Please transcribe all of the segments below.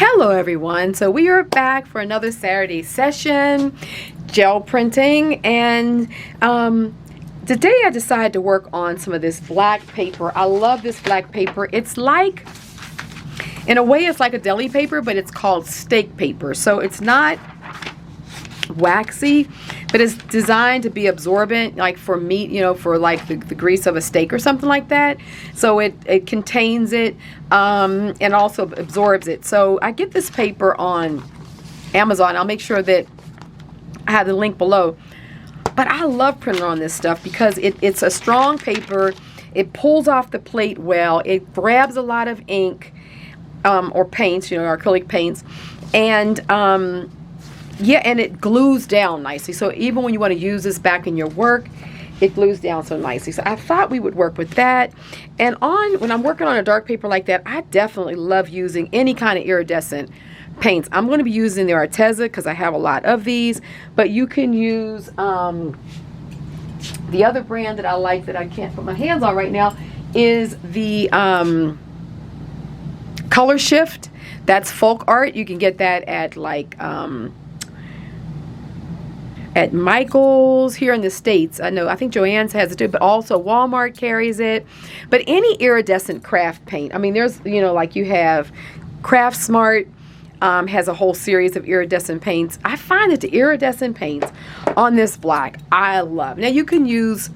Hello everyone, so we are back for another Saturday session, gel printing, and today I decided to work on some of this black paper. I love this black paper. It's like, in a way it's like a deli paper, but it's called steak paper. So it's not waxy, but it's designed to be absorbent, like for meat, you know, for like the grease of a steak or something like that. So it contains it and also absorbs it. So I get this paper on Amazon. I'll make sure that I have the link below. But I love printing on this stuff because it's a strong paper. It pulls off the plate well. It grabs a lot of ink or paints, you know, acrylic paints, and yeah, and it glues down nicely. So even when you want to use this back in your work, it glues down so nicely. So I thought we would work with that. And when I'm working on a dark paper like that, I definitely love using any kind of iridescent paints. I'm going to be using the Arteza because I have a lot of these, but you can use the other brand that I like that I can't put my hands on right now is the Color Shift. That's FOLKART. You can get that at like at Michael's here in the States. I think Joann's has it too, but also Walmart carries it. But any iridescent craft paint, I mean, there's, you know, like you have Craft Smart has a whole series of iridescent paints. I find that the iridescent paints on this black, I love. Now you can use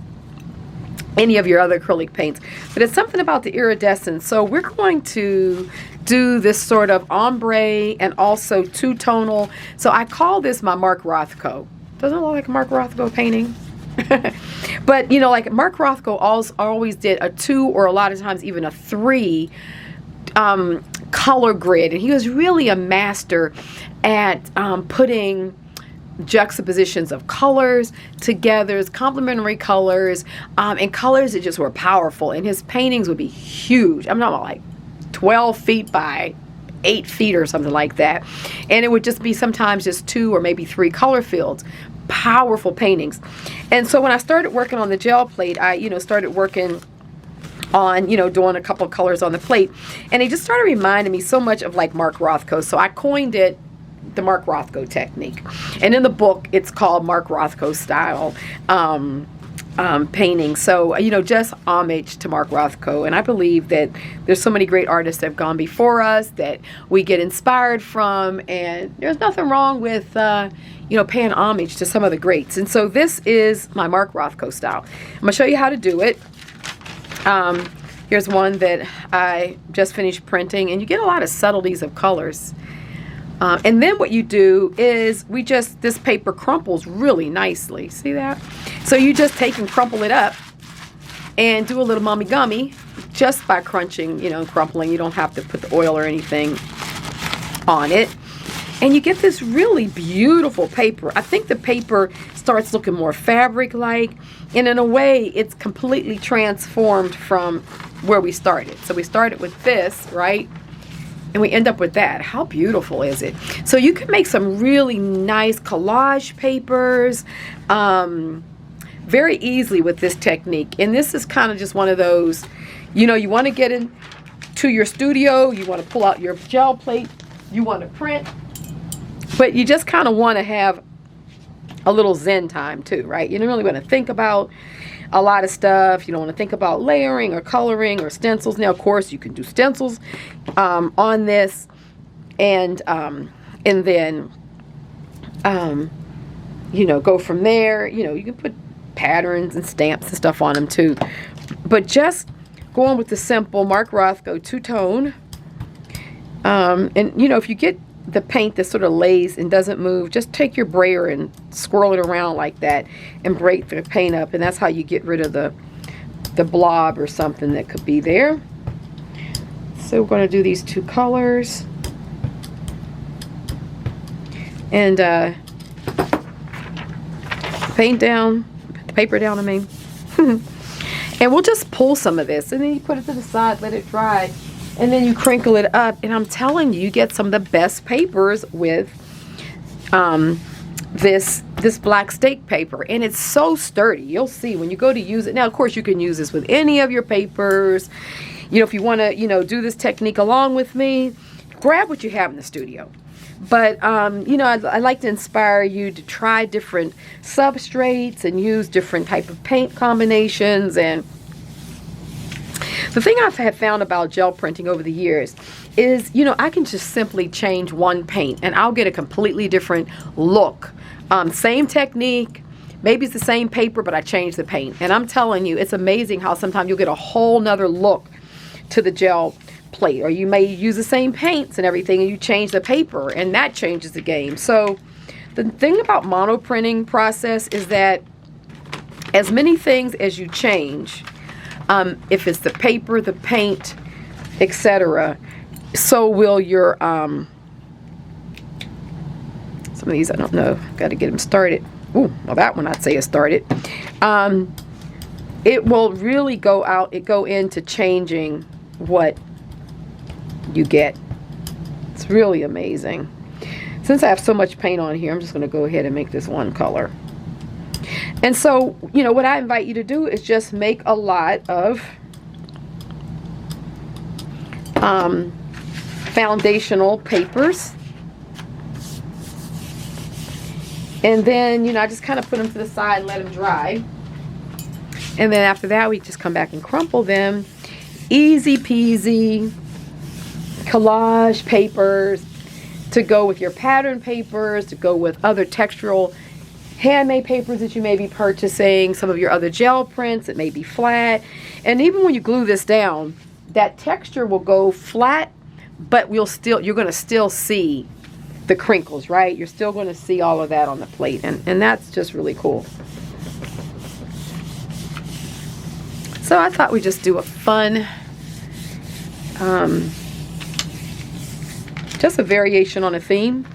any of your other acrylic paints, but it's something about the iridescent. So we're going to do this sort of ombre and also two-tonal. So I call this my Mark Rothko. Doesn't it look like a Mark Rothko painting? But, you know, like Mark Rothko always did a 2 or a lot of times even a 3 color grid. And he was really a master at putting juxtapositions of colors together, complementary colors, and colors that just were powerful. And his paintings would be huge. I'm not like 12 feet by 8 feet or something like that, and it would just be sometimes just 2 or maybe 3 color fields. Powerful paintings. And so when I started working on the gel plate, I started working on doing a couple of colors on the plate, and it just started reminding me so much of like Mark Rothko. So I coined it the Mark Rothko technique, and in the book it's called Mark Rothko style painting. So just homage to Mark Rothko. And I believe that there's so many great artists that have gone before us that we get inspired from, and there's nothing wrong with paying homage to some of the greats. And so this is my Mark Rothko style. I'm gonna show you how to do it. Here's one that I just finished printing, and you get a lot of subtleties of colors. And then what you do is this paper crumples really nicely. See that? So you just take and crumple it up and do a little mummy gummy just by crunching, crumpling. You don't have to put the oil or anything on it. And you get this really beautiful paper. I think the paper starts looking more fabric-like, and in a way it's completely transformed from where we started. So we started with this, right? And we end up with that. How beautiful is it? So you can make some really nice collage papers very easily with this technique. And this is kind of just one of those, you want to get into your studio, you want to pull out your gel plate, you want to print, but you just kind of want to have a little zen time too, right? You don't really want to think about a lot of stuff. You don't want to think about layering or coloring or stencils. Now, of course, you can do stencils on this, and then go from there. You can put patterns and stamps and stuff on them too. But just going with the simple Mark Rothko two-tone, and if you get the paint that sort of lays and doesn't move, just take your brayer and swirl it around like that and break the paint up, and that's how you get rid of the blob or something that could be there. So we're going to do these 2 colors, and paint down, put the paper down, I mean. And we'll just pull some of this, and then you put it to the side, let it dry, and then you crinkle it up, and I'm telling you, you get some of the best papers with this black steak paper, and it's so sturdy. You'll see when you go to use it. Now, of course, you can use this with any of your papers. If you want to, do this technique along with me, grab what you have in the studio. But, you know, I'd like to inspire you to try different substrates and use different type of paint combinations. And the thing I have found about gel printing over the years is, you know, I can just simply change one paint and I'll get a completely different look. Same technique, maybe it's the same paper, but I changed the paint. And I'm telling you, it's amazing how sometimes you'll get a whole nother look to the gel plate. Or you may use the same paints and everything and you change the paper and that changes the game. So the thing about mono printing process is that as many things as you change, if it's the paper, the paint, etc., so will your some of these I don't know, got to get them started. Ooh, well, that one I'd say is started. It will really go into changing what you get. It's really amazing. Since I have so much paint on here, I'm just going to go ahead and make this one color. And so, you know, what I invite you to do is just make a lot of foundational papers. And then, you know, I just kind of put them to the side and let them dry. And then after that, we just come back and crumple them. Easy peasy collage papers to go with your pattern papers, to go with other textural handmade papers that you may be purchasing, some of your other gel prints that may be flat. And even when you glue this down, that texture will go flat, but you're going to still see the crinkles, right? You're still going to see all of that on the plate, and that's just really cool. So I thought we'd just do a fun, just a variation on a theme.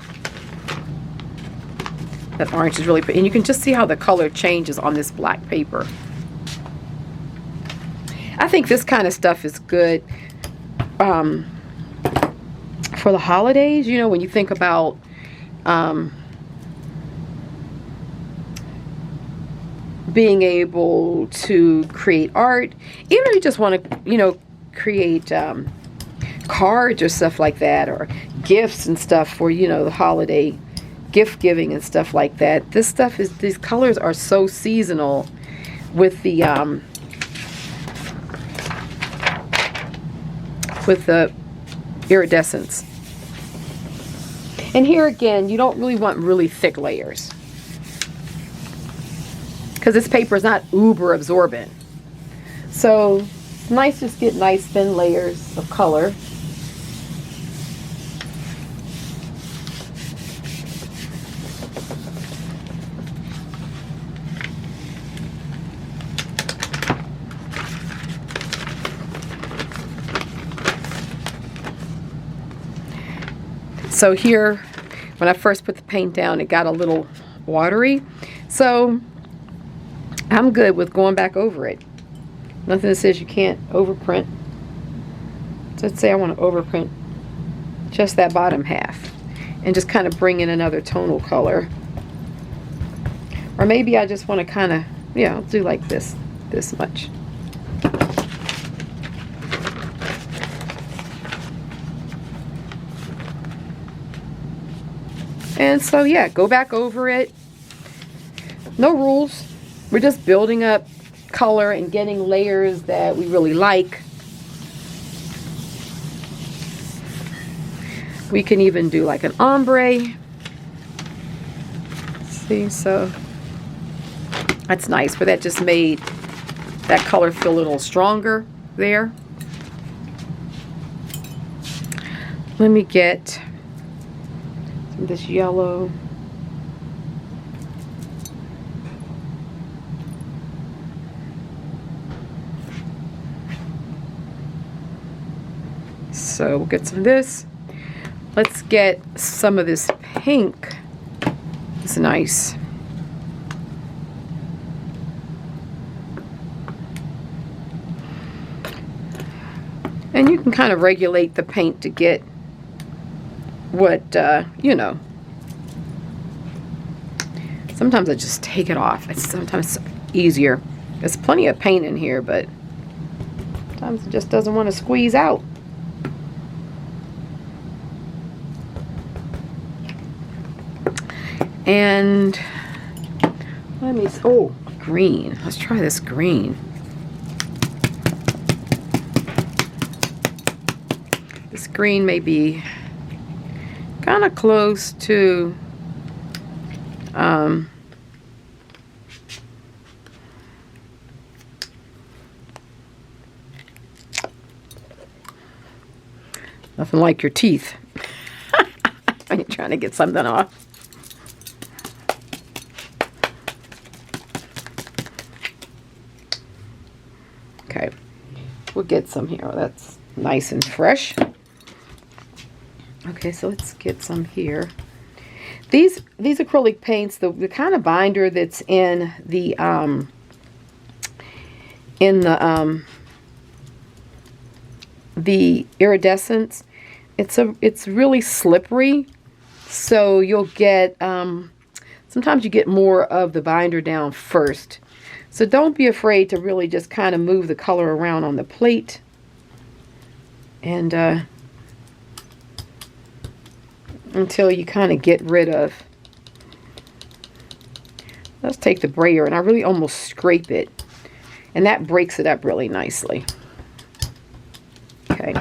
That orange is really pretty, and you can just see how the color changes on this black paper. I think this kind of stuff is good for the holidays. You know, when you think about being able to create art, even if you just want to, you know, create cards or stuff like that, or gifts and stuff for, you know, the holiday gift giving and stuff like that. This stuff is, these colors are so seasonal with the iridescence. And here again, you don't really want really thick layers because this paper is not uber absorbent. So it's nice to just get nice thin layers of color. So here, when I first put the paint down, it got a little watery. So I'm good with going back over it. Nothing that says you can't overprint. So let's say I want to overprint just that bottom half and just kind of bring in another tonal color. Or maybe I just want to kind of, yeah, I'll do like this much. And so, yeah, go back over it. No rules. We're just building up color and getting layers that we really like. We can even do like an ombre. See, so that's nice, but that just made that color feel a little stronger there. Let me get this yellow. So we'll get some of this. Let's get some of this pink. It's nice. And you can kind of regulate the paint to get what, you know. Sometimes I just take it off. It's sometimes easier. There's plenty of paint in here, but sometimes it just doesn't want to squeeze out. And let me, oh, green. Let's try this green. This green may be kind of close to nothing like your teeth when you're trying to get something off. Okay, we'll get some here. That's nice and fresh. Okay, so let's get some here. These acrylic paints, the kind of binder that's in the iridescence, it's really slippery, so you'll get sometimes you get more of the binder down first. So don't be afraid to really just kind of move the color around on the plate, and until you kind of get rid of. Let's take the brayer, and I really almost scrape it, and that breaks it up really nicely. Okay.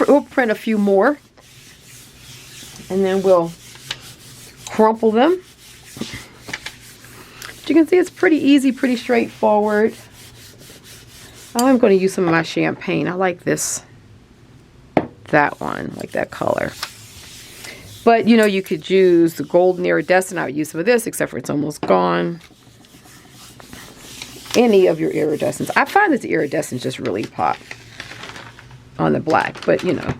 We'll print a few more, and then we'll crumple them. But you can see it's pretty easy, pretty straightforward. I'm going to use some of my champagne. I like that one, like that color. But you know, you could use the golden iridescent. I would use some of this, except for it's almost gone. Any of your iridescents. I find that the iridescents just really pop on the black, but you know.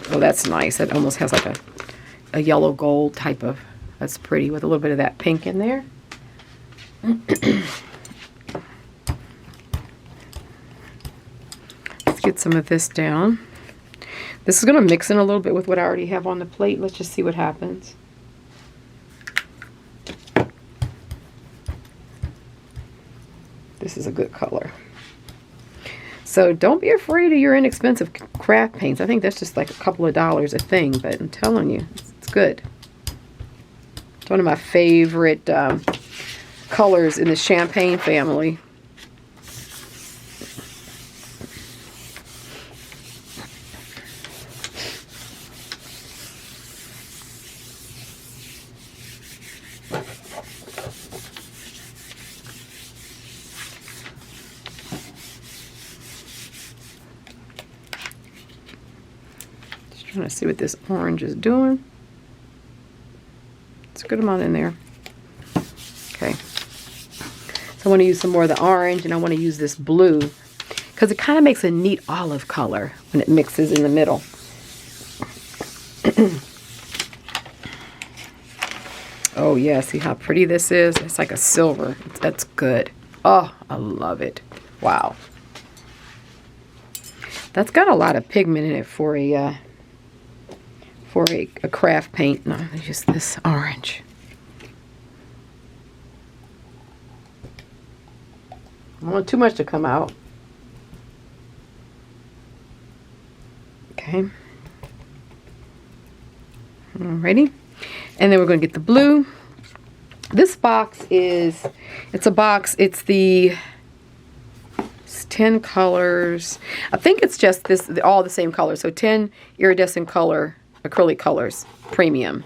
Oh, that's nice. It almost has like a yellow gold type of, that's pretty, with a little bit of that pink in there. Let's get some of this down. This is going to mix in a little bit with what I already have on the plate. Let's just see what happens. This is a good color. So don't be afraid of your inexpensive craft paints. I think that's just like a couple of dollars a thing, but I'm telling you, it's good. It's one of my favorite colors in the champagne family. Trying to see what this orange is doing. It's a good amount in there. Okay. So I want to use some more of the orange, and I want to use this blue because it kind of makes a neat olive color when it mixes in the middle. Oh yeah, see how pretty this is? It's like a silver. That's good. Oh, I love it. Wow. That's got a lot of pigment in it for a craft paint. No, just this orange. I don't want too much to come out. Okay. Alrighty. And then we're going to get the blue. This box is, it's a box, it's 10 colors. I think it's just this, all the same colors. So 10 iridescent color acrylic colors, premium.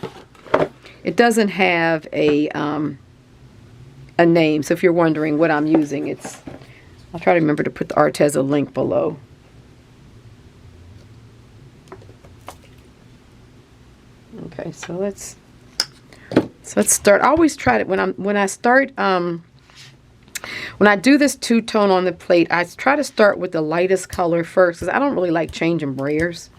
It doesn't have a name, so if you're wondering what I'm using, it's, I'll try to remember to put the Arteza link below. Okay, so let's start. I always try to, when I do this two-tone on the plate, I try to start with the lightest color first, because I don't really like changing brayers.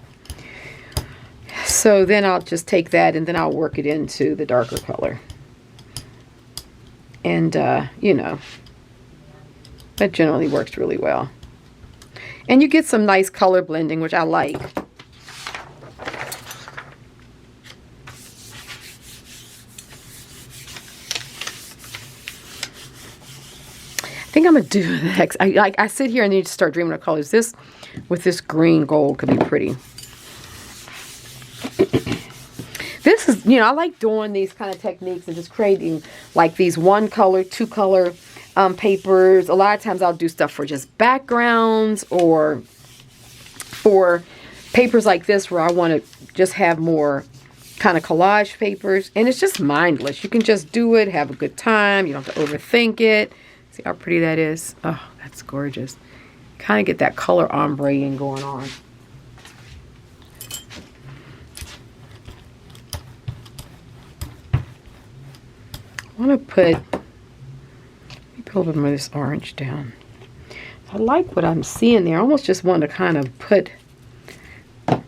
So then I'll just take that and then I'll work it into the darker color. And, you know, that generally works really well. And you get some nice color blending, which I like. think I'm gonna do next. I sit here and then you start dreaming of colors. This with this green gold could be pretty. This is, you know, I like doing these kind of techniques and just creating like these 1 color, 2 color papers. A lot of times I'll do stuff for just backgrounds or for papers like this where I want to just have more kind of collage papers. And it's just mindless. You can just do it, have a good time. You don't have to overthink it. See how pretty that is? Oh, that's gorgeous. Kind of get that color ombreing going on. I want to put, let me put a little bit more of this orange down. I like what I'm seeing there. I almost just want to kind of put,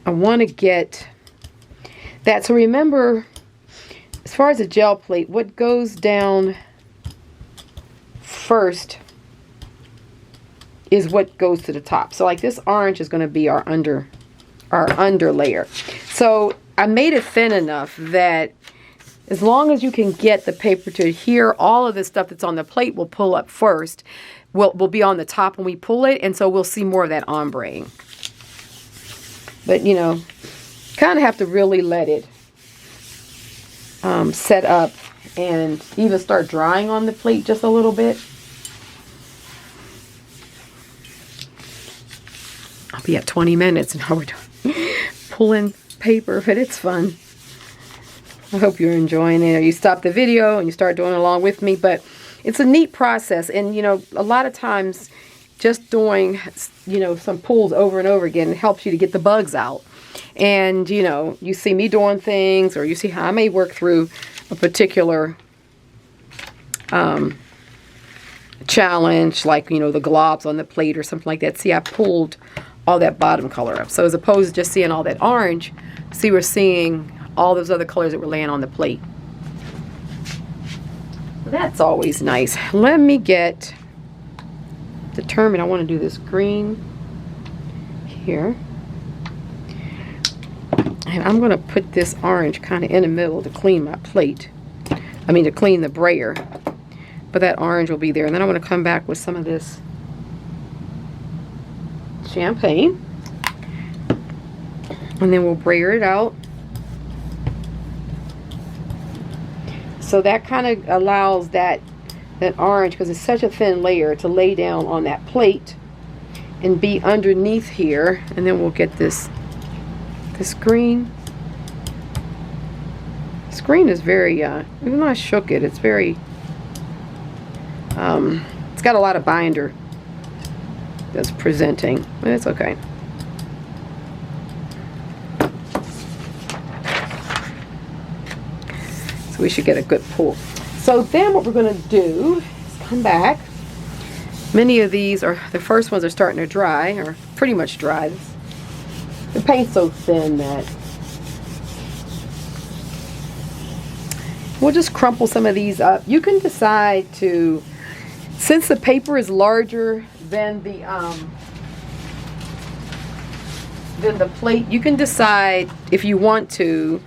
I want to get that. So remember, as far as a gel plate, what goes down first is what goes to the top. So like this orange is going to be our under layer. So I made it thin enough that as long as you can get the paper to adhere, all of the stuff that's on the plate will pull up first. Will be on the top when we pull it, and so we'll see more of that ombreing. But you know, kind of have to really let it set up and even start drying on the plate just a little bit. I'll be at 20 minutes and now we're pulling paper, but it's fun. I hope you're enjoying it, or you stop the video and you start doing it along with me. But it's a neat process, and you know, a lot of times just doing, you know, some pulls over and over again helps you to get the bugs out. And you know, you see me doing things, or you see how I may work through a particular challenge, like, you know, the globs on the plate or something like that. See, I pulled all that bottom color up. So as opposed to just seeing all that orange, see, we're seeing all those other colors that were laying on the plate. That's always nice. Let me get determined. I want to do this green here. And I'm going to put this orange kind of in the middle to clean my plate. I mean, to clean the brayer. But that orange will be there. And then I'm going to come back with some of this champagne. And then we'll brayer it out. So that kind of allows that orange, because it's such a thin layer, to lay down on that plate and be underneath here. And then we'll get this green. This green is very, even though I shook it, it's very, it's got a lot of binder that's presenting, but it's okay. We should get a good pull. So then what we're going to do is come back. Many of these are, the first ones are starting to dry, or pretty much dry. The paint's so thin that we'll just crumple some of these up. You can decide to, since the paper is larger than the plate, you can decide if you want to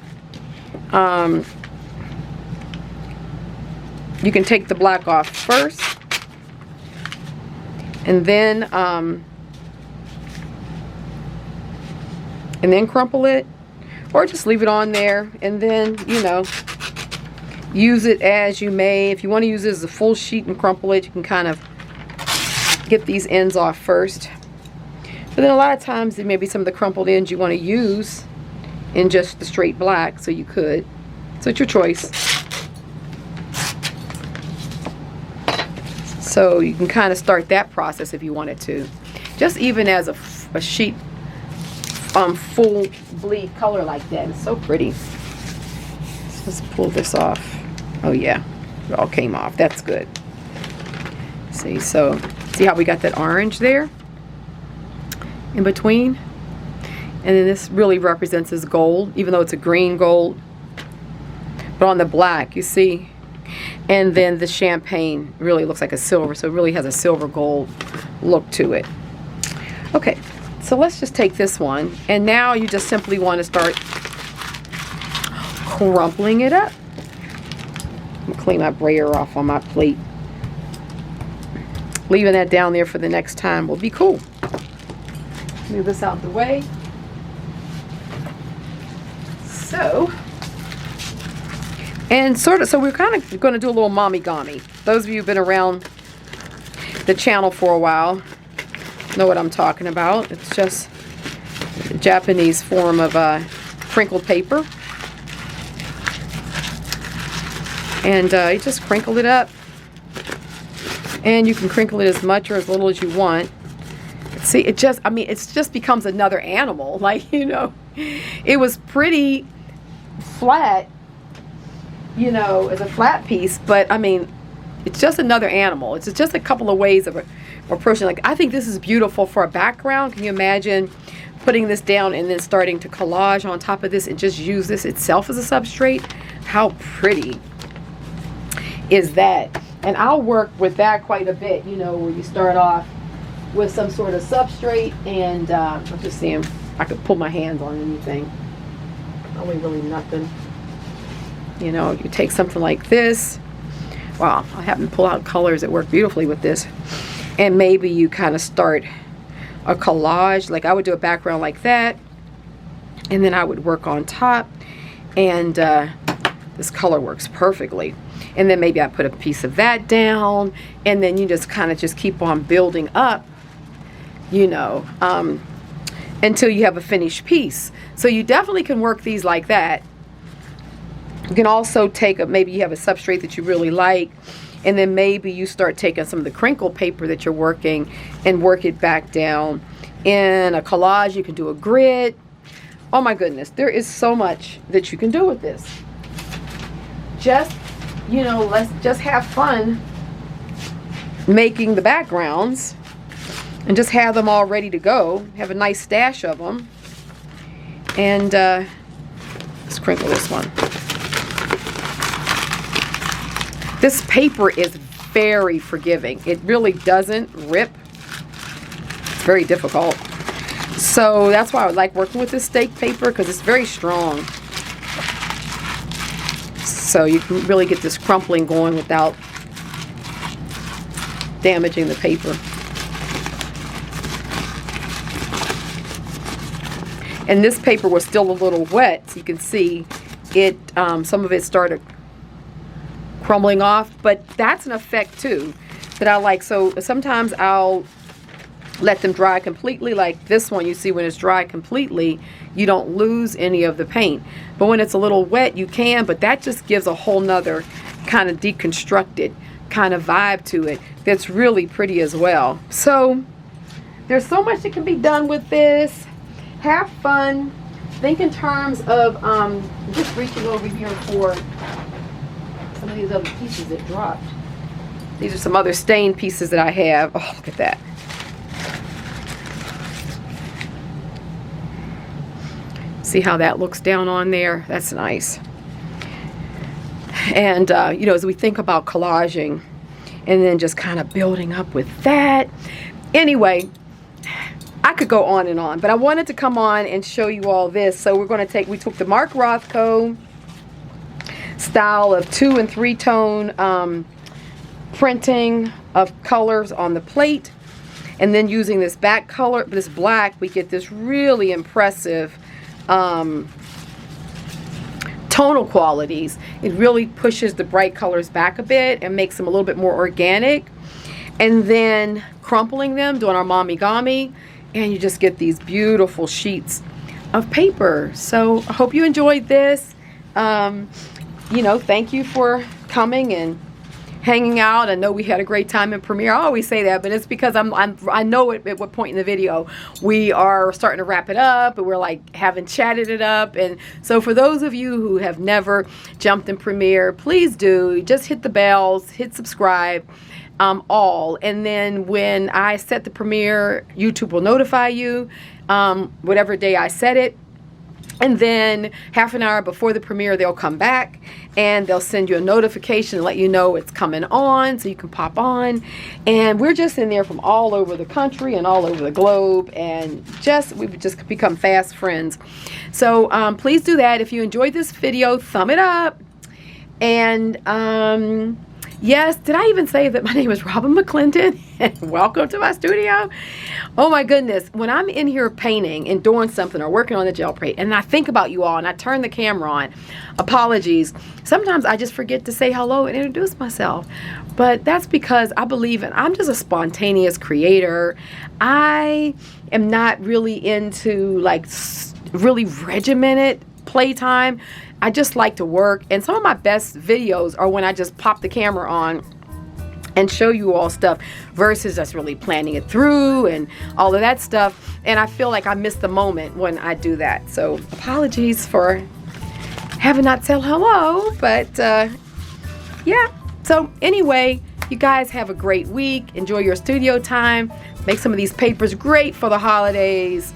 you can take the black off first and then crumple it, or just leave it on there and then, you know, use it as you may. If you want to use it as a full sheet and crumple it, you can kind of get these ends off first. But then a lot of times there may be some of the crumpled ends you want to use in just the straight black, so you could. So it's your choice. So you can kind of start that process if you wanted to. Just even as a sheet full bleed color like that. It's so pretty. Let's pull this off. Oh yeah, it all came off. That's good. See, so see how we got that orange there in between? And then this really represents as gold, even though it's a green gold. But on the black, you see. And then the champagne really looks like a silver, so it really has a silver gold look to it. Okay, so let's just take this one, and now you just simply want to start crumpling it up. I'm gonna clean my brayer off on my plate. leaving that down there for the next time will be cool. Move this out the way. So, and sort of, so we're kind of going to do a little mommy-gami. Those of you who've been around the channel for a while know what I'm talking about. It's just a Japanese form of crinkled paper. And you just crinkle it up. And you can crinkle it as much or as little as you want. See, it just, I mean, it just becomes another animal. Like, you know, it was pretty flat, you know, as a flat piece, but I mean, it's just another animal. It's just a couple of ways of approaching. Like, I think this is beautiful for a background. Can you imagine putting this down and then starting to collage on top of this and just use this itself as a substrate? How pretty is that? And I'll work with that quite a bit, you know, where you start off with some sort of substrate, and I'm just seeing if I could pull my hands on anything. Probably really nothing. You know, you take something like this. Wow, I happen to pull out colors that work beautifully with this. And maybe you kind of start a collage. Like I would do a background like that, and then I would work on top, and this color works perfectly. And then maybe I put a piece of that down, and then you just kind of just keep on building up, you know, until you have a finished piece. So you definitely can work these like that. You can also take a, maybe you have a substrate that you really like, and then maybe you start taking some of the crinkle paper that you're working and work it back down. In a collage, you can do a grid. Oh my goodness, there is so much that you can do with this. Just, you know, let's just have fun making the backgrounds and just have them all ready to go. Have a nice stash of them. And let's crinkle this one. This paper is very forgiving. It really doesn't rip. It's very difficult. So that's why I like working with this steak paper, because it's very strong. So you can really get this crumpling going without damaging the paper. And this paper was still a little wet, so you can see it. Some of it started crumbling off, but that's an effect too that I like. So sometimes I'll let them dry completely, like this one. You see, when it's dry completely, you don't lose any of the paint, but when it's a little wet, you can. But that just gives a whole nother kind of deconstructed kind of vibe to it that's really pretty as well. So there's so much that can be done with this. Have fun. Think in terms of just reaching over here for some of these other pieces that dropped. These are some other stained pieces that I have. Oh, look at that. See how that looks down on there? That's nice. And you know, as we think about collaging and then just kind of building up with that. Anyway, I could go on and on, but I wanted to come on and show you all this. So we're going to take, we took the Mark Rothko style of 2- and 3-tone printing of colors on the plate, and then using this back color, this black, we get this really impressive tonal qualities. It really pushes the bright colors back a bit and makes them a little bit more organic. And then crumpling them, doing our mommy-gami, and you just get these beautiful sheets of paper. So I hope you enjoyed this. You know, thank you for coming and hanging out. I know we had a great time in premiere. I always say that, but it's because I know at what point in the video we are starting to wrap it up, and we're like having chatted it up. And so for those of you who have never jumped in premiere, please do. Just hit the bells, hit subscribe. All, and then when I set the premiere, YouTube will notify you whatever day I set it, and then half an hour before the premiere they'll come back and they'll send you a notification and let you know it's coming on, so you can pop on. And we're just in there from all over the country and all over the globe, and we've just become fast friends. So please do that. If you enjoyed this video, thumb it up, and Yes, did I even say that my name is Robin McClendon? Welcome to my studio. Oh my goodness, when I'm in here painting and doing something or working on the gel plate and I think about you all and I turn the camera on, apologies. Sometimes I just forget to say hello and introduce myself. But that's because I believe I'm just a spontaneous creator. I am not really into like really regimented playtime. I just like to work, and some of my best videos are when I just pop the camera on and show you all stuff versus us really planning it through and all of that stuff. And I feel like I miss the moment when I do that. So apologies for having not said hello, but yeah. So anyway, you guys have a great week. Enjoy your studio time. Make some of these papers great for the holidays.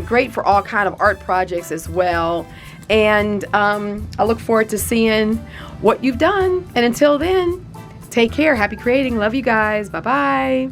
Great for all kind of art projects as well. And I look forward to seeing what you've done. And until then, take care. Happy creating. Love you guys. Bye-bye.